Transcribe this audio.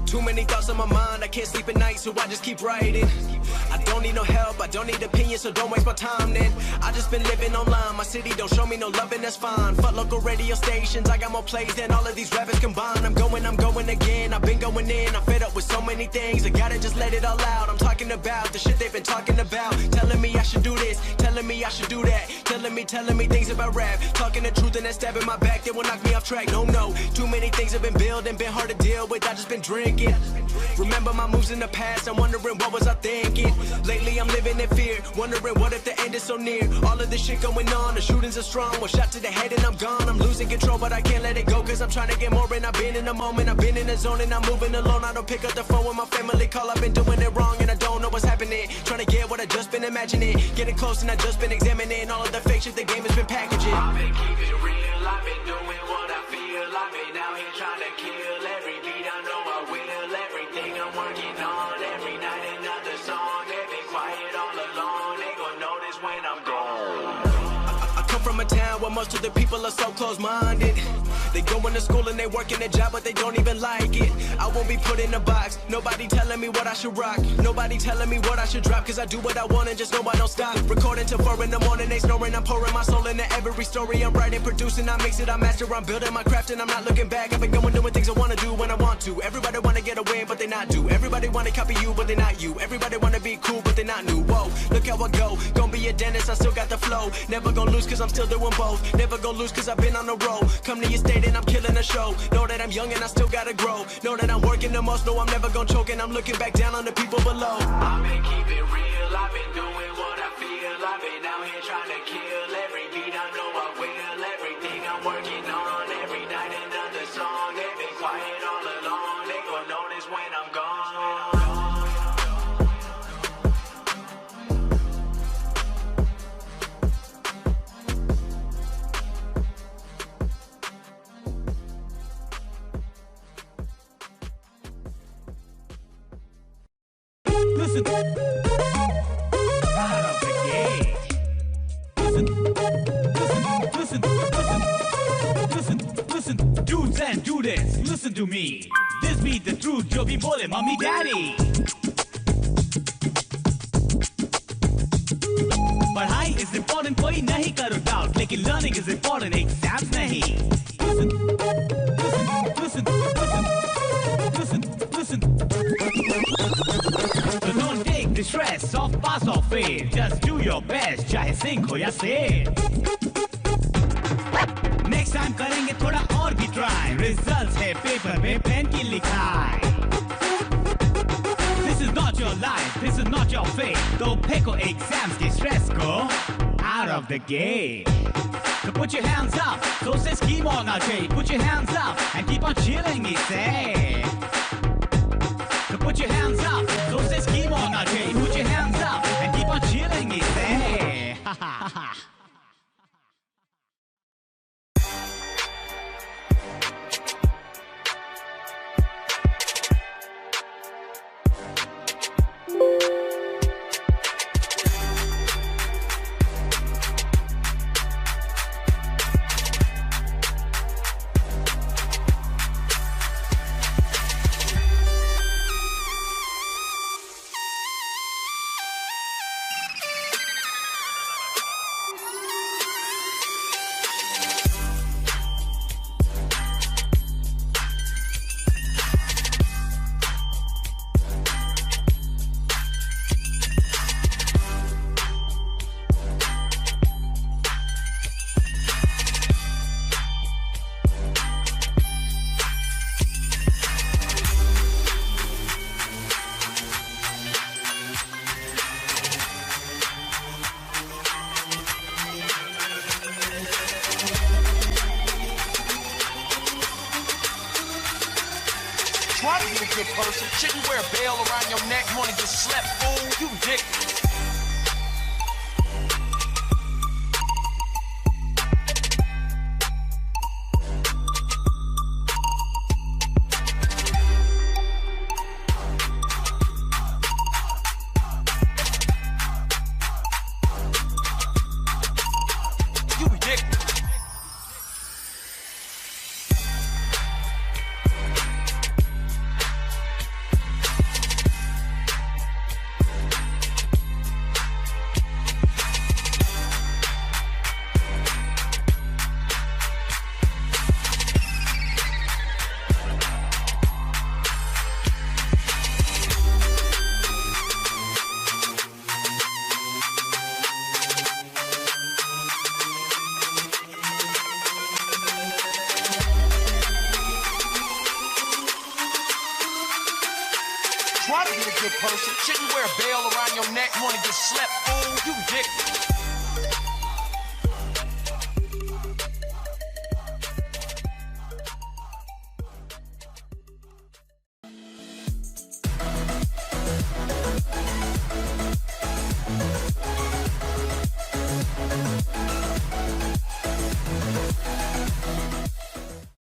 Too many thoughts on my mind, I can't sleep at night, so I just keep writing. I don't need no help, I don't need opinions, so don't waste my time then. I just been living online, my city don't show me no love and that's fine. Fuck local radio stations, I got more plays than all of these rappers combined. I'm going again, I've been going in, I'm fed up with so many things. I gotta just let it all out, I'm talking about the shit they've been talking about. Telling me I should do this, telling me I should do that. Telling me things about rap. Talking the truth and that stab in my back, that will knock me off track. No, too many things have been building, been hard to deal with, I just been drinking. Remember my moves in the past, I'm wondering what was I thinking. Lately I'm living in fear, wondering what if the end is so near. All of this shit going on, the shootings are strong. One shot to the head and I'm gone. I'm losing control but I can't let it go, cause I'm trying to get more. And I've been in the moment, I've been in the zone, and I'm moving alone. I don't pick up the phone when my family call, I've been doing it wrong and I don't know what's happening. Trying to get what I just been imagining, getting close and I just been examining all of the fake shit the game has been packaging. I've been keeping it real, I've been doing what I feel. I've been out here trying to kill every beat, I know I will. Everything I'm working on, every night another song. They've been quiet all along, they gon' notice when I'm gone. I come from a town where most of the people are so close-minded. They go into school and they work in a job but they don't even like it. I won't be put in a box, nobody telling me what I should rock. Nobody telling me what I should drop, cause I do what I want and just know I don't stop. Recording till 4 in the morning, they snoring, I'm pouring my soul into every story. I'm writing, producing, I mix it, I master, I'm building my craft and I'm not looking back. I've been going doing things I wanna do when I want to. Everybody wanna get a win but they not do. Everybody wanna copy you but they not you. Everybody wanna be cool but they not new. Whoa, look how I go, gonna be a dentist, I still got the flow. Never gonna lose cause I'm still doing both. Never gonna lose cause I've been on the road. Come to your state and I'm killing the show. Know that I'm young and I still gotta grow. Know that I'm working the most, know I'm never gonna choke. And I'm looking back down on the people below. I've been keeping it real, I've been doing what I feel. I've been out here trying to kill every beat, I know I will. Everything I'm working on, every night another song. They've been quiet all along, they gon' notice when I'm gone. Listen, out of the gate. Listen, dudes and dudes, listen to me. This be the truth, जो भी बोले mummy daddy. पढ़ाई is important, कोई नहीं करो doubt, लेकिन learning is important, exams नहीं. Listen. So don't take the stress of pass or fail. Just do your best, चाहे sing हो या sail. Next time करेंगे थोड़ा और भी try. Results है paper में pen की लिखाई. This is not your life, this is not your fate. तो फेंको exams के stress को out of the game. So put your hands up, so says keep on our day. Put your hands up and keep on chilling, he say. So put your hands up, so says keep on our day. Put your hands up and keep on chilling, he say. Ha ha ha. Try to be a good person. Shouldn't wear a bell around your neck. Wanna get slept, fool. You ridiculous. Try to be a good person. Shouldn't wear a bell around your neck. Wanna get slept, fool. You ridiculous.